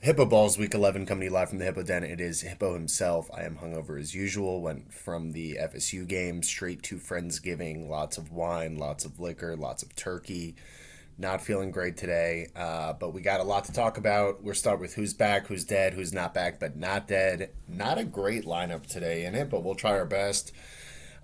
Hippo Balls Week 11 coming to you live from the Hippo Den. It is Hippo himself. I am hungover as usual. Went from the FSU game straight to Friendsgiving. Lots of wine, lots of liquor, lots of turkey. Not feeling great today, but we got a lot to talk about. We'll start with who's back, who's dead, who's not back, but not dead. Not a great lineup today in it, but we'll try our best.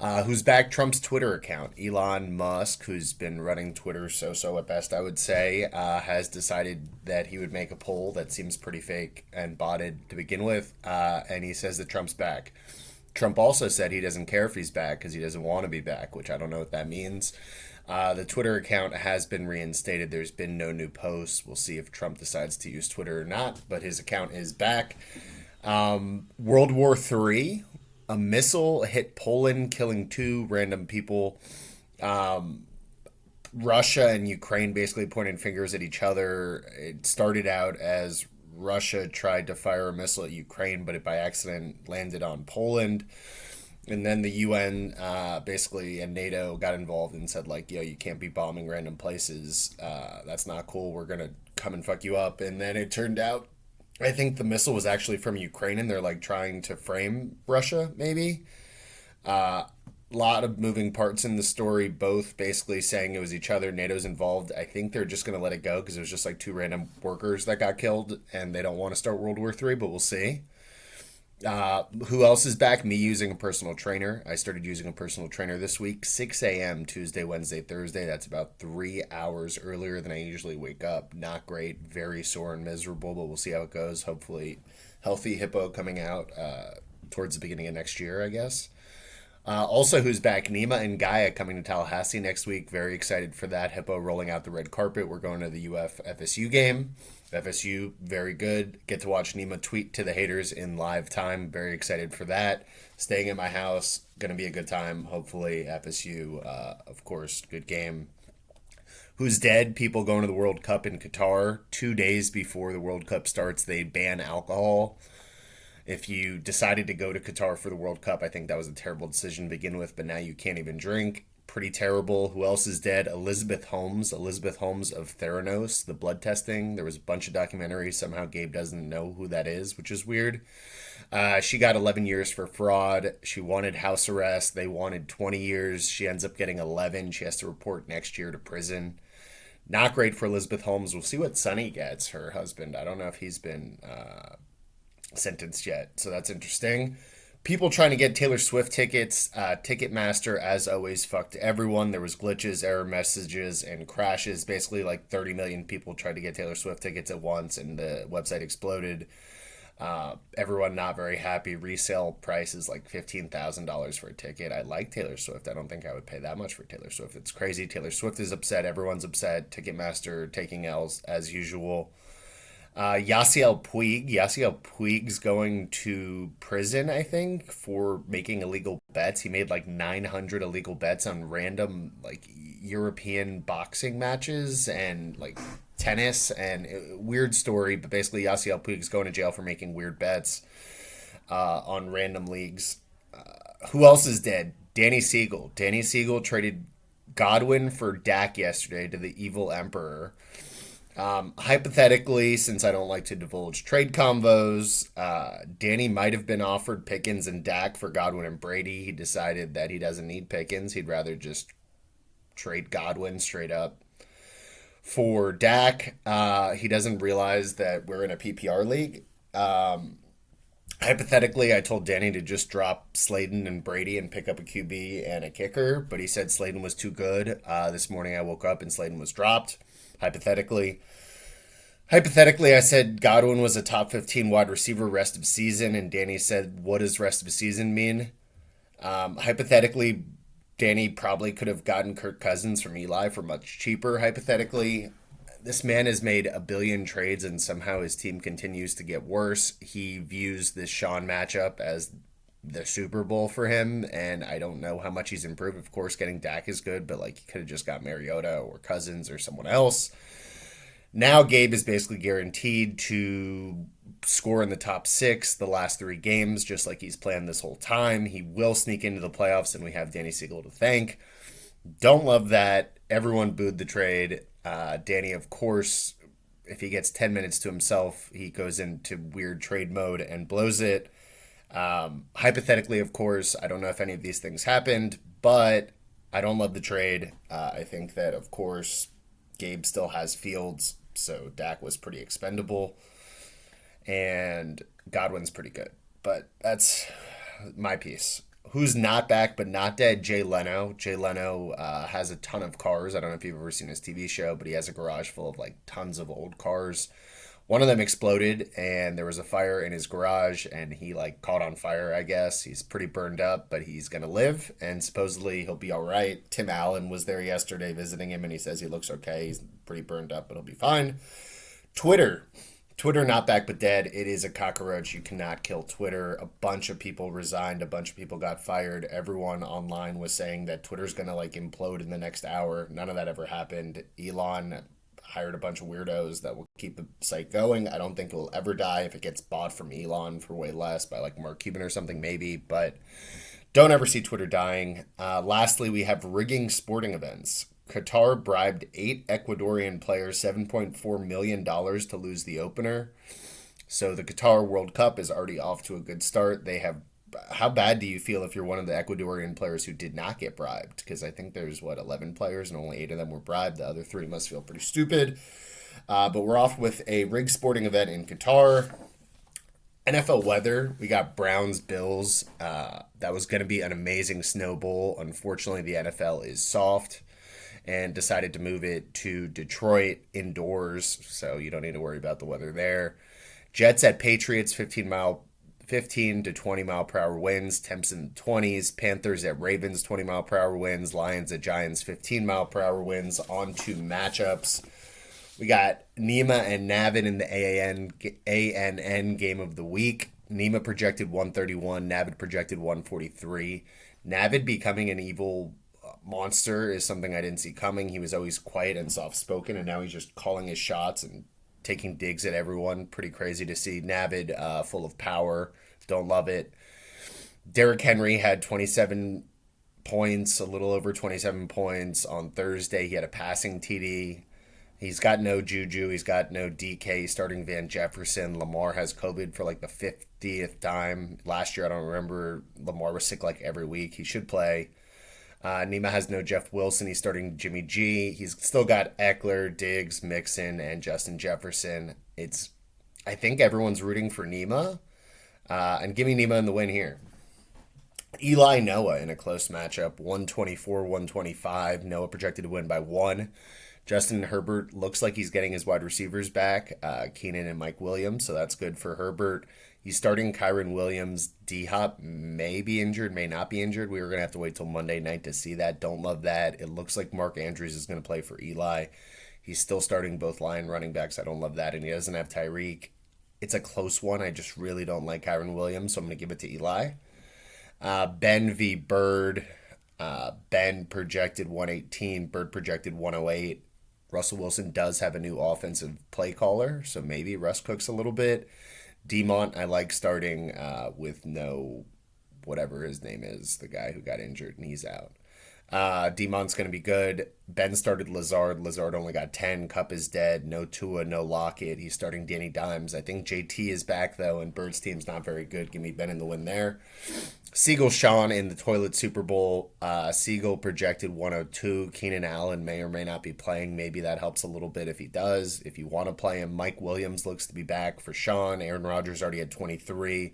Who's back? Trump's Twitter account. Elon Musk, who's been running Twitter so at best, I would say, has decided that he would make a poll that seems pretty fake and botted to begin with. And he says that Trump's back. Trump also said he doesn't care if he's back because he doesn't want to be back, which I don't know what that means. The Twitter account has been reinstated. There's been no new posts. We'll see if Trump decides to use Twitter or not, but his account is back. World War III. A missile hit Poland, killing two random people. Russia and Ukraine basically pointing fingers at each other. It started out as Russia tried to fire a missile at Ukraine, but it by accident landed on Poland. And then the UN basically and NATO got involved and said, like, yo, you can't be bombing random places. That's not cool. We're going to come and fuck you up. And then it turned out I think the missile was actually from Ukraine, and they're like trying to frame Russia, maybe. A lot of moving parts in the story, both basically saying it was each other. NATO's involved. I think they're just going to let it go because it was just like two random workers that got killed, and they don't want to start World War III, but we'll see. Who else is back? Me using a personal trainer. I started using a personal trainer this week, 6 a.m. Tuesday, Wednesday, Thursday. That's about 3 hours earlier than I usually wake up. Not great, very sore and miserable, but we'll see how it goes. Hopefully, healthy hippo coming out towards the beginning of next year, I guess. Also, who's back? Nima and Gaia coming to Tallahassee next week. Very excited for that. Hippo rolling out the red carpet. We're going to the UF FSU game. FSU, very good. Get to watch Nima tweet to the haters in live time. Very excited for that. Staying at my house. Going to be a good time. Hopefully, FSU, of course, good game. Who's dead? People going to the World Cup in Qatar. 2 days before the World Cup starts, they ban alcohol. If you decided to go to Qatar for the World Cup, I think that was a terrible decision to begin with, but now you can't even drink. Pretty terrible. Who else is dead? Elizabeth Holmes. Elizabeth Holmes of Theranos, the blood testing. There was a bunch of documentaries. Somehow Gabe doesn't know who that is, which is weird. She got 11 years for fraud. She wanted house arrest. They wanted 20 years. She ends up getting 11. She has to report next year to prison. Not great for Elizabeth Holmes. We'll see what Sonny gets, her husband. I don't know if he's been sentenced yet. So that's interesting. People trying to get Taylor Swift tickets. Ticketmaster, as always, fucked everyone. There was glitches, error messages, and crashes. Basically, like 30 million people tried to get Taylor Swift tickets at once, and the website exploded. Everyone not very happy. Resale price is like $15,000 for a ticket. I like Taylor Swift. I don't think I would pay that much for Taylor Swift. It's crazy. Taylor Swift is upset. Everyone's upset. Ticketmaster taking L's as usual. Yasiel Puig's going to prison, I think, for making illegal bets. He made like 900 illegal bets on random like European boxing matches and like tennis and weird story. But basically, Yasiel Puig's going to jail for making weird bets on random leagues. Who else is dead? Danny Siegel. Danny Siegel traded Godwin for Dak yesterday to the evil emperor. Hypothetically, since I don't like to divulge trade combos, Danny might have been offered Pickens and Dak for Godwin and Brady. He decided that he doesn't need Pickens. He'd rather just trade Godwin straight up for Dak. He doesn't realize that we're in a PPR league. Hypothetically, I told Danny to just drop Slayton and Brady and pick up a QB and a kicker, but he said Slayton was too good. This morning I woke up and Slayton was dropped. Hypothetically, I said Godwin was a top 15 wide receiver rest of season, and Danny said, what does rest of season mean? Hypothetically, Danny probably could have gotten Kirk Cousins from Eli for much cheaper. Hypothetically, this man has made a billion trades, and somehow his team continues to get worse. He views this Sean matchup as the Super Bowl for him, and I don't know how much he's improved. Of course, getting Dak is good, but like he could have just got Mariota or Cousins or someone else. Now Gabe is basically guaranteed to score in the top six the last three games, just like he's planned this whole time. He will sneak into the playoffs, and we have Danny Siegel to thank. Don't love that. Everyone booed the trade. Danny, of course, if he gets 10 minutes to himself, he goes into weird trade mode and blows it. Hypothetically, of course, I don't know if any of these things happened, but I don't love the trade. I think that, of course, Gabe still has Fields, so Dak was pretty expendable, and Godwin's pretty good. But that's my piece. Who's not back but not dead? Jay Leno. Jay Leno has a ton of cars. I don't know if you've ever seen his TV show, but he has a garage full of like tons of old cars. One of them exploded and there was a fire in his garage and he like caught on fire, I guess. He's pretty burned up, but he's going to live and supposedly he'll be all right. Tim Allen was there yesterday visiting him and he says he looks okay. He's pretty burned up, but he'll be fine. Twitter. Twitter not back but dead. It is a cockroach. You cannot kill Twitter. A bunch of people resigned. A bunch of people got fired. Everyone online was saying that Twitter's going to like implode in the next hour. None of that ever happened. Elon hired a bunch of weirdos that will keep the site going. I don't think it will ever die if it gets bought from Elon for way less by like Mark Cuban or something maybe, but don't ever see Twitter dying. Lastly, we have rigging sporting events. Qatar bribed 8 Ecuadorian players $7.4 million to lose the opener. So the Qatar World Cup is already off to a good start. They have. How bad do you feel if you're one of the Ecuadorian players who did not get bribed? Because I think there's, 11 players and only 8 of them were bribed. The other 3 must feel pretty stupid. But we're off with a rigged sporting event in Qatar. NFL weather, we got Browns Bills. That was going to be an amazing snow bowl. Unfortunately, the NFL is soft and decided to move it to Detroit indoors, so you don't need to worry about the weather there. Jets at Patriots, 15 to 20 mile per hour winds, temps in the 20s. Panthers at Ravens, 20 mile per hour winds. Lions at Giants, 15 mile per hour winds. On to matchups. We got Nima and Navid in the ANN game of the week. Nima projected 131, Navid projected 143. Navid becoming an evil monster is something I didn't see coming. He was always quiet and soft spoken, and now he's just calling his shots and taking digs at everyone. Pretty crazy to see. Navid full of power. Don't love it. Derrick Henry had 27 points, a little over 27 points on Thursday. He had a passing TD. He's got no Juju. He's got no DK. He's starting Van Jefferson. Lamar has COVID for like the 50th time. Last year, I don't remember. Lamar was sick like every week. He should play. Nima has no Jeff Wilson. He's starting Jimmy G. He's still got Eckler, Diggs, Mixon, and Justin Jefferson. I think everyone's rooting for Nima. And give me Nima in the win here. Eli Noah in a close matchup, 124-125. Noah projected to win by 1. Justin Herbert looks like he's getting his wide receivers back, Keenan and Mike Williams, so that's good for Herbert. He's starting Kyron Williams. D-Hop may be injured, may not be injured. We were going to have to wait till Monday night to see that. Don't love that. It looks like Mark Andrews is going to play for Eli. He's still starting both Lion running backs. I don't love that. And he doesn't have Tyreek. It's a close one. I just really don't like Kyron Williams, so I'm going to give it to Eli. Ben v. Bird. Ben projected 118. Bird projected 108. Russell Wilson does have a new offensive play caller, so maybe Russ cooks a little bit. Demont, I like starting with no whatever his name is, the guy who got injured and he's out. Demont's going to be good. Ben started Lazard. Lazard only got 10. Cup is dead. No Tua, no Lockett. He's starting Danny Dimes. I think JT is back, though, and Bird's team's not very good. Give me Ben in the win there. Siegel Sean in the toilet Super Bowl. Siegel projected 102. Keenan Allen may or may not be playing. Maybe that helps a little bit if he does. If you want to play him, Mike Williams looks to be back for Sean. Aaron Rodgers already had 23.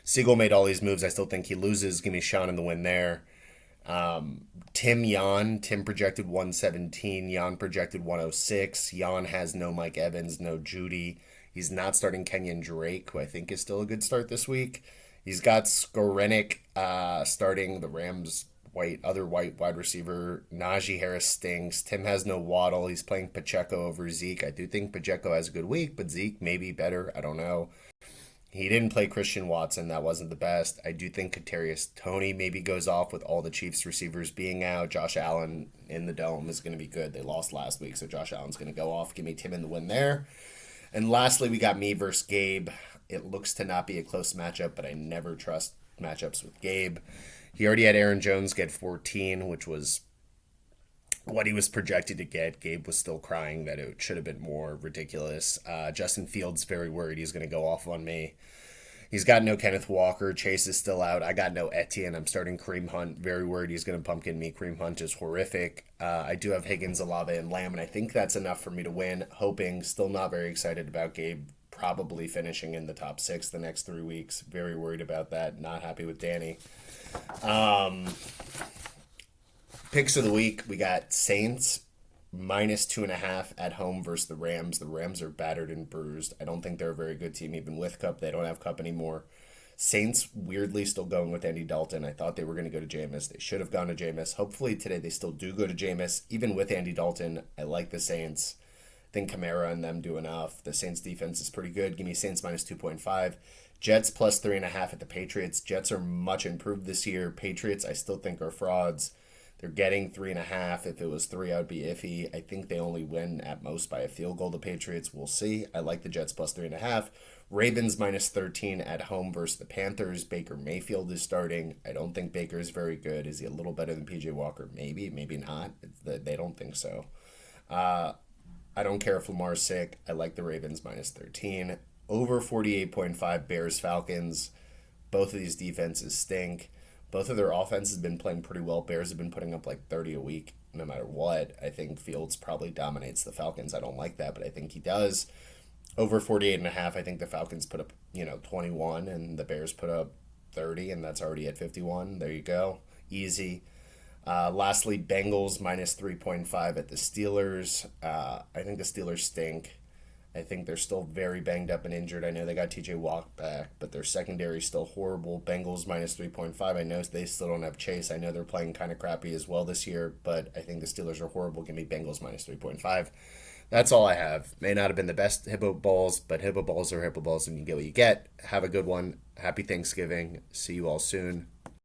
Siegel made all these moves. I still think he loses. Give me Sean in the win there. Tim projected 117. Jan projected 106. Jan has no Mike Evans, no Judy. He's not starting Kenyon Drake, who I think is still a good start this week. He's got Skorenik starting the Rams other white wide receiver. Najee Harris stinks. Tim has no Waddle. He's playing Pacheco over Zeke. I do think Pacheco has a good week, but Zeke may be better. I don't know. He didn't play Christian Watson. That wasn't the best. I do think Kadarius Toney maybe goes off with all the Chiefs receivers being out. Josh Allen in the dome is going to be good. They lost last week, so Josh Allen's going to go off. Give me Tim in the win there. And lastly, we got me versus Gabe. It looks to not be a close matchup, but I never trust matchups with Gabe. He already had Aaron Jones get 14, which was what he was projected to get. Gabe was still crying that it should have been more ridiculous. Justin Fields very worried he's going to go off on me. He's got no Kenneth Walker. Chase is still out. I got no Etienne. I'm starting Kareem Hunt. Very worried he's going to pumpkin me. Kareem Hunt is horrific. I do have Higgins, Olave, and Lamb, and I think that's enough for me to win. Hoping. Still not very excited about Gabe probably finishing in the top six the next 3 weeks. Very worried about that. Not happy with Danny. Picks of the week. We got Saints -2.5 at home versus the Rams. The Rams are battered and bruised. I don't think they're a very good team, even with Cup. They don't have Cup anymore. Saints weirdly still going with Andy Dalton. I thought they were going to go to Jameis. They should have gone to Jameis. Hopefully today they still do go to Jameis. Even with Andy Dalton, I like the Saints. I think Kamara and them do enough. The Saints defense is pretty good. Give me Saints -2.5. Jets +3.5 at the Patriots. Jets are much improved this year. Patriots I still think are frauds. They're getting 3.5. If it was three, I would be iffy. I think they only win at most by a field goal. The Patriots, we'll see. I like the Jets +3.5. Ravens -13 at home versus the Panthers. Baker Mayfield is starting. I don't think Baker is very good. Is he a little better than PJ Walker? Maybe, maybe not. They don't think so. I don't care if Lamar's sick. I like the Ravens -13. Over 48.5 Bears Falcons. Both of these defenses stink. Both of their offenses have been playing pretty well. Bears have been putting up like 30 a week no matter what. I think Fields probably dominates the Falcons. I don't like that, but I think he does. Over 48.5, I think the Falcons put up, 21 and the Bears put up 30, and that's already at 51. There you go. Easy. Lastly, Bengals -3.5 at the Steelers. I think the Steelers stink. I think they're still very banged up and injured. I know they got TJ Watt back, but their secondary is still horrible. Bengals -3.5. I know they still don't have Chase. I know they're playing kind of crappy as well this year, but I think the Steelers are horrible. Give me Bengals -3.5. That's all I have. May not have been the best Hippo Balls, but Hippo Balls are Hippo Balls, and you get what you get. Have a good one. Happy Thanksgiving. See you all soon.